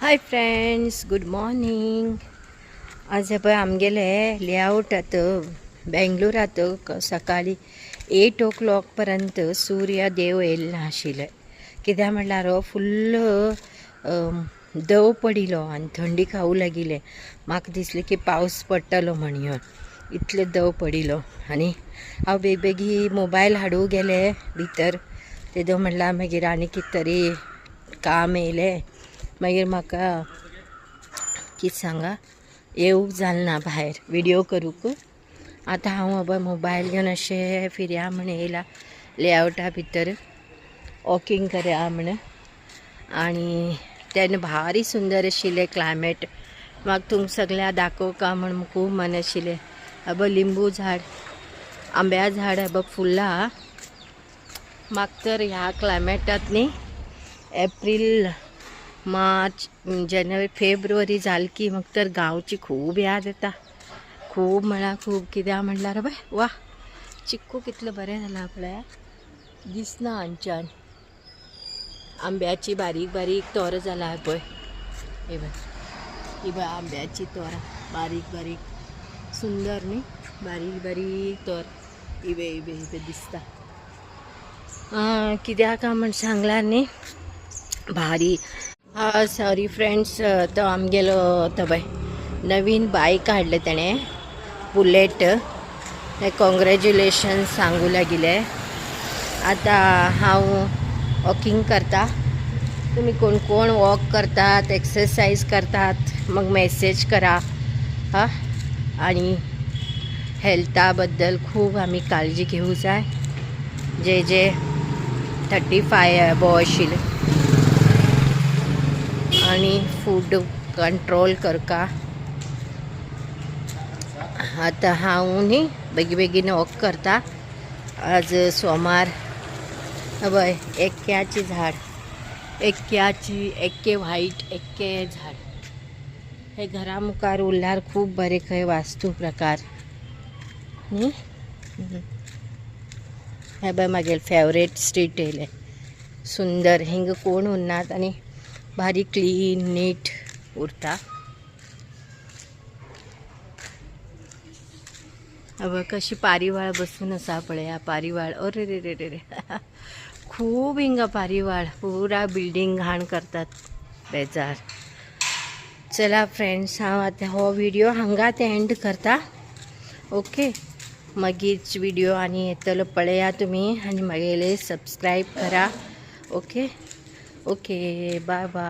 Hi friends, good morning. आज पळय आमगेले लेआउटात बेंगलोरात सकाळी 8 o'clock पर्यंत सूर्य देव येयल्लो नाशिल्ले. कित्याक म्हणल्यार फुल्ल दव पडिलो आनी थंडी खावू लागिले. म्हाका दिसलें की पावस पडटलो म्हणून इतले दव पडिलो. आनी हांव बेगबेगी मोबायल हाडूं गेले भितर. तेदो म्हणल्यार मागीर आनी कितें तरी काम येयलें. मागीर म्हाका कितें सांगा येवंक जालें ना भायर व्हिडिओ करूंक. आतां हांव बाबा मोबायल घेवन अशें फिरया म्हण येयला लेआउटा भितर वॉकिंग करया म्हण. आनी तेन्ना भारी सुंदर आशिल्लें क्लायमेट. म्हाका थंय सगळ्या दाखोवका म्हण खूब मन आशिल्लें. अब लिंबू झाड, आंब्या झाड अब फुल्ला. म्हाका तर ह्या क्लायमेटांत न्ही एप्रील, मार्च, जानेवारी, फेब्रुवारी जाली की म्हाका तर गांवची खूब याद येता. खूब म्हळ्यार खूब. कित्याक म्हणल्यार बाय वा चिक्कू कितलें बरें जालां पळय, दिसना हांगच्यान. आंब्याची बारीक बारीक तोर जाला पळय. हे बघ, ही बघ आंब्याची तोरां बारीक बारीक सुंदर न्ही, बारीक बारीक तोर इवे इवे इवे दिसता. कित्याक म्हण सांगल्यार न्ही भारी. सॉरी फ्रेंड्स, तो आमगेलो तो बाय नवीन बायक हाडले तेणें, बुलेट. कॉंग्रॅच्युलेशन सांगू लागिले. आतां हांव वॉकिंग करता. तुमी कोण कोण वॉक करतात, एक्सरसाइज करतात, मग मेसेज करा. आनी हेल्था बद्दल खूब आमी काळजी घेवूं जाय. जे 35 अबो आशिल्ले आनी फूड कंट्रोल करता. आतां हांव न्ही बेगीन वॉक करता. आज सोमार. हय एक्क्याची झाड, एक्के व्हाईट एक्के झाड. हे घरा मुखार उरल्यार खूब बरें खंय वास्तू प्रकार न्ही. हे पळय म्हागे फेवरेट स्ट्रीट येयलें सुंदर. हिंग कोण उरनात आनी भारी क्लीन नीट उरता. अब कशी पारिवाळ बसून आसा पळय. पारिवाळ अरे रे रे रे रे खूब हिंगा पारिवाळ. पुरा बिल्डींग घाण करतात, बेजार. चला फ्रेंड्स, हांव आतां हो व्हिडिओ हांगाच एंड करता. ओके, मागीर व्हिडिओ आनी येतलो पळया तुमी आनी म्हागेले सबस्क्रायब करा. Okay okay, bye bye.